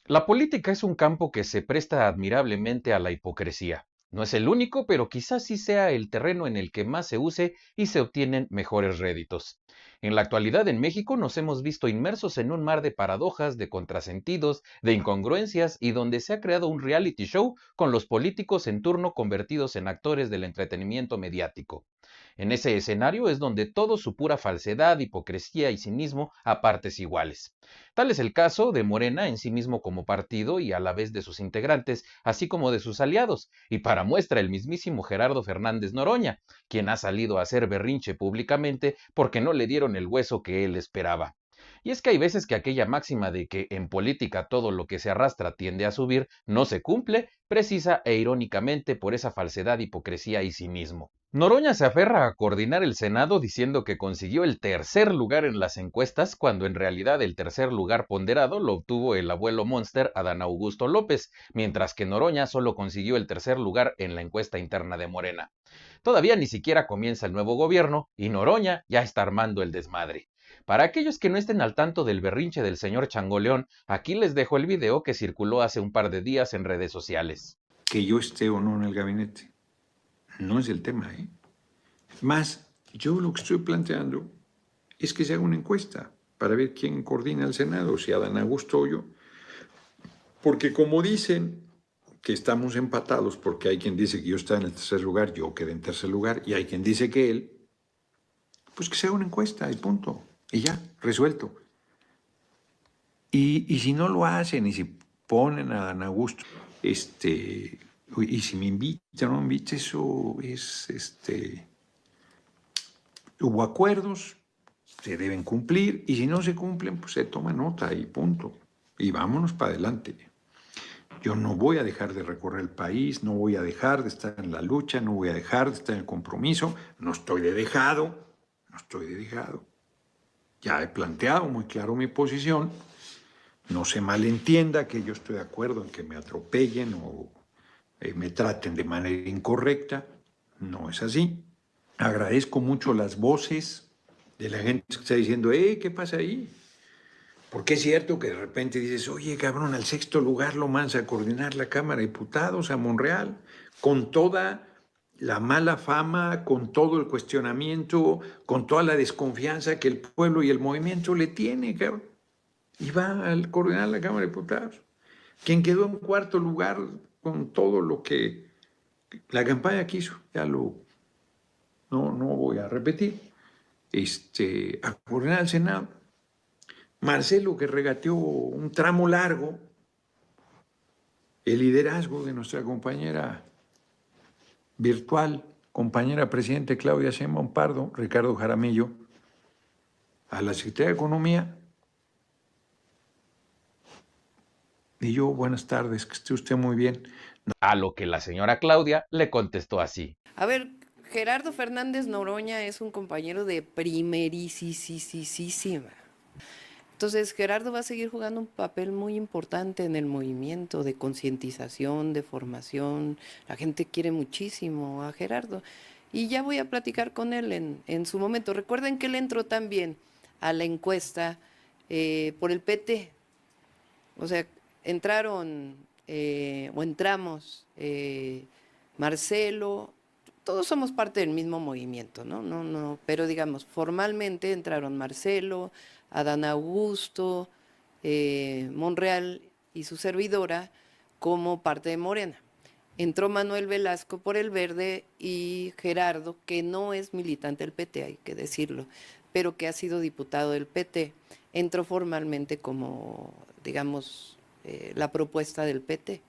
La política es un campo que se presta admirablemente a la hipocresía. No es el único, pero quizás sí sea el terreno en el que más se use y se obtienen mejores réditos. En la actualidad en México nos hemos visto inmersos en un mar de paradojas, de contrasentidos, de incongruencias y donde se ha creado un reality show con los políticos en turno convertidos en actores del entretenimiento mediático. En ese escenario es donde todo supura falsedad, hipocresía y cinismo a partes iguales. Tal es el caso de Morena en sí mismo como partido y a la vez de sus integrantes, así como de sus aliados, y para muestra el mismísimo Gerardo Fernández Noroña, quien ha salido a hacer berrinche públicamente porque no le dieron el hueso que él esperaba. Y es que hay veces que aquella máxima de que en política todo lo que se arrastra tiende a subir no se cumple, precisa e irónicamente por esa falsedad, hipocresía y cinismo. Noroña se aferra a coordinar el Senado diciendo que consiguió el tercer lugar en las encuestas, cuando en realidad el tercer lugar ponderado lo obtuvo el abuelo Monster Adán Augusto López, mientras que Noroña solo consiguió el tercer lugar en la encuesta interna de Morena. Todavía ni siquiera comienza el nuevo gobierno y Noroña ya está armando el desmadre. Para aquellos que no estén al tanto del berrinche del señor Changoleón, aquí les dejo el video que circuló hace un par de días en redes sociales. Que yo esté o no en el gabinete, no es el tema, ¿eh? Más, yo lo que estoy planteando es que se haga una encuesta para ver quién coordina el Senado, si Adán Augusto o yo. Porque como dicen que estamos empatados, porque hay quien dice que yo estaba en el tercer lugar, yo quedé en tercer lugar, y hay quien dice que él, pues que se haga una encuesta y punto. Y ya, resuelto. Y si no lo hacen y si ponen a Adán Augusto, y si me invitan o no me invitan, eso es, hubo acuerdos, se deben cumplir, y si no se cumplen, pues se toma nota y punto. Y vámonos para adelante. Yo no voy a dejar de recorrer el país, no voy a dejar de estar en la lucha, no voy a dejar de estar en el compromiso, no estoy de dejado, no estoy de dejado. Ya he planteado muy claro mi posición, no se malentienda que yo estoy de acuerdo en que me atropellen o me traten de manera incorrecta, no es así. Agradezco mucho las voces de la gente que está diciendo, ¿qué pasa ahí? Porque es cierto que de repente dices, oye, cabrón, al sexto lugar lo mandas a coordinar la Cámara de Diputados a Monreal, con toda la mala fama, con todo el cuestionamiento, con toda la desconfianza que el pueblo y el movimiento le tiene, cabrón. Y va a coordinar la Cámara de Diputados. Quien quedó en cuarto lugar con todo lo que la campaña quiso, no voy a repetir, a coordinar el Senado. Marcelo, que regateó un tramo largo, el liderazgo de nuestra compañera virtual, compañera presidente Claudia Sheinbaum Pardo, Ricardo Jaramillo, a la Secretaría de Economía. Y yo, buenas tardes, que esté usted muy bien. A lo que la señora Claudia le contestó así. A ver, Gerardo Fernández Noroña es un compañero de primerísima. Entonces, Gerardo va a seguir jugando un papel muy importante en el movimiento de concientización, de formación. La gente quiere muchísimo a Gerardo. Y ya voy a platicar con él en su momento. Recuerden que él entró también a la encuesta por el PT. O sea, entramos Marcelo, todos somos parte del mismo movimiento, ¿no? Pero digamos, formalmente entraron Marcelo, Adán Augusto, Monreal y su servidora como parte de Morena. Entró Manuel Velasco por el Verde y Gerardo, que no es militante del PT, hay que decirlo, pero que ha sido diputado del PT, entró formalmente como, digamos, la propuesta del PT.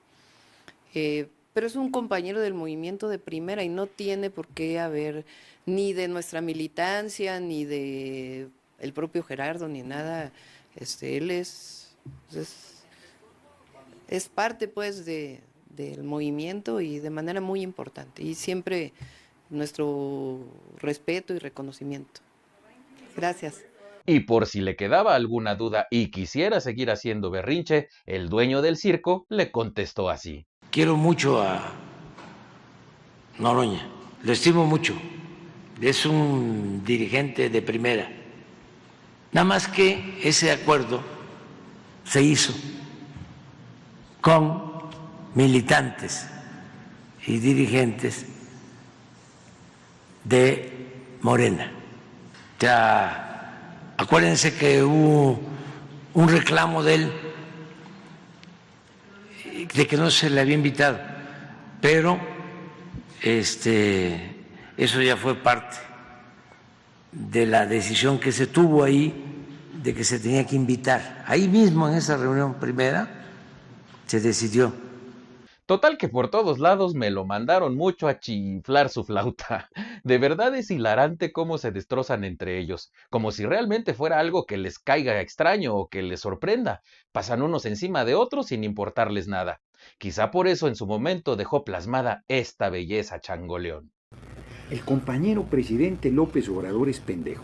Pero es un compañero del movimiento de primera y no tiene por qué haber ni de nuestra militancia, ni de el propio Gerardo, ni nada. Él es parte pues del movimiento y de manera muy importante. Y siempre nuestro respeto y reconocimiento. Gracias. Y por si le quedaba alguna duda y quisiera seguir haciendo berrinche, el dueño del circo le contestó así. Quiero mucho a Noroña, lo estimo mucho, es un dirigente de primera. Nada más que ese acuerdo se hizo con militantes y dirigentes de Morena. Ya acuérdense que hubo un reclamo de él de que no se le había invitado, pero eso ya fue parte de la decisión que se tuvo ahí de que se tenía que invitar. Ahí mismo en esa reunión primera se decidió. Total que por todos lados me lo mandaron mucho a chiflar su flauta. De verdad es hilarante cómo se destrozan entre ellos, como si realmente fuera algo que les caiga extraño o que les sorprenda. Pasan unos encima de otros sin importarles nada. Quizá por eso en su momento dejó plasmada esta belleza changoleón. El compañero presidente López Obrador es pendejo.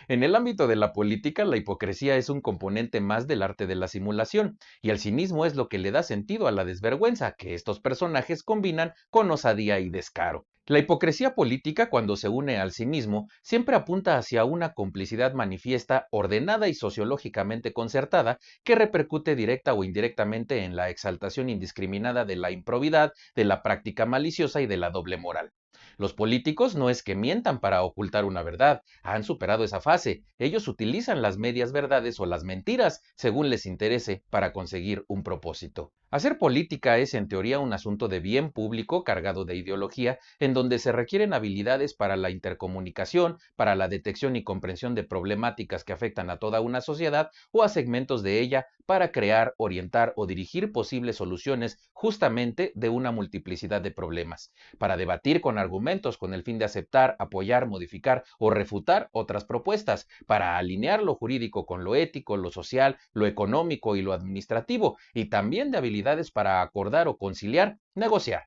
En el ámbito de la política, la hipocresía es un componente más del arte de la simulación, y el cinismo es lo que le da sentido a la desvergüenza que estos personajes combinan con osadía y descaro. La hipocresía política, cuando se une al cinismo, siempre apunta hacia una complicidad manifiesta, ordenada y sociológicamente concertada, que repercute directa o indirectamente en la exaltación indiscriminada de la improbidad, de la práctica maliciosa y de la doble moral. Los políticos no es que mientan para ocultar una verdad, han superado esa fase. Ellos utilizan las medias verdades o las mentiras según les interese para conseguir un propósito. Hacer política es en teoría un asunto de bien público cargado de ideología, en donde se requieren habilidades para la intercomunicación, para la detección y comprensión de problemáticas que afectan a toda una sociedad o a segmentos de ella, para crear, orientar o dirigir posibles soluciones justamente de una multiplicidad de problemas, para debatir con argumentos con el fin de aceptar, apoyar, modificar o refutar otras propuestas, para alinear lo jurídico con lo ético, lo social, lo económico y lo administrativo, y también de habilidades para acordar o conciliar, negociar.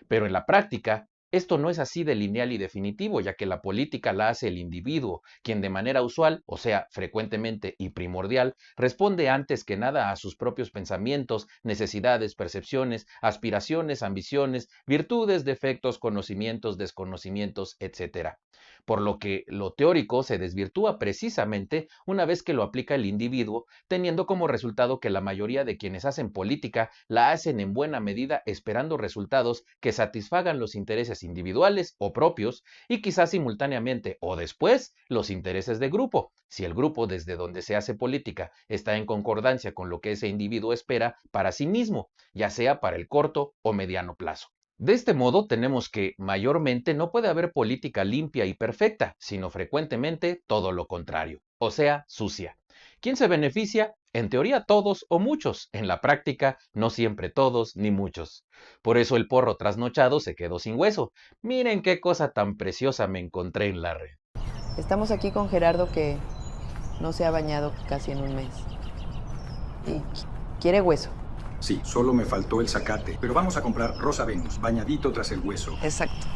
Pero en la práctica, esto no es así de lineal y definitivo, ya que la política la hace el individuo, quien de manera usual, o sea, frecuentemente y primordial, responde antes que nada a sus propios pensamientos, necesidades, percepciones, aspiraciones, ambiciones, virtudes, defectos, conocimientos, desconocimientos, etc. Por lo que lo teórico se desvirtúa precisamente una vez que lo aplica el individuo, teniendo como resultado que la mayoría de quienes hacen política la hacen en buena medida esperando resultados que satisfagan los intereses individuales o propios y quizás simultáneamente o después los intereses de grupo, si el grupo desde donde se hace política está en concordancia con lo que ese individuo espera para sí mismo, ya sea para el corto o mediano plazo. De este modo tenemos que, mayormente, no puede haber política limpia y perfecta, sino frecuentemente todo lo contrario, o sea, sucia. ¿Quién se beneficia? En teoría todos o muchos, en la práctica no siempre todos ni muchos. Por eso el porro trasnochado se quedó sin hueso. Miren qué cosa tan preciosa me encontré en la red. Estamos aquí con Gerardo, que no se ha bañado casi en un mes. Y quiere hueso. Sí, solo me faltó el zacate. Pero vamos a comprar Rosa Venus, bañadito tras el hueso. Exacto.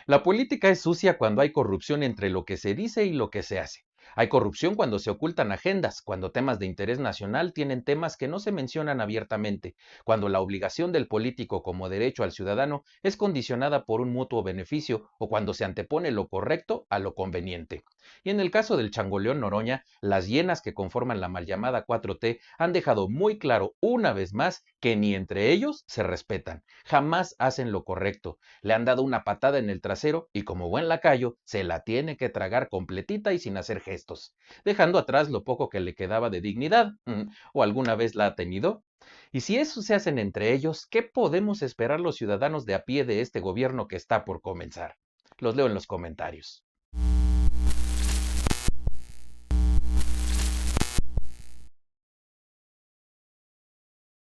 La política es sucia cuando hay corrupción entre lo que se dice y lo que se hace. Hay corrupción cuando se ocultan agendas, cuando temas de interés nacional tienen temas que no se mencionan abiertamente, cuando la obligación del político como derecho al ciudadano es condicionada por un mutuo beneficio o cuando se antepone lo correcto a lo conveniente. Y en el caso del changoleón Noroña, las hienas que conforman la mal llamada 4T han dejado muy claro una vez más que ni entre ellos se respetan, jamás hacen lo correcto, le han dado una patada en el trasero y como buen lacayo se la tiene que tragar completita y sin hacer gestos, dejando atrás lo poco que le quedaba de dignidad, o alguna vez la ha tenido. Y si eso se hacen entre ellos, ¿qué podemos esperar los ciudadanos de a pie de este gobierno que está por comenzar? Los leo en los comentarios.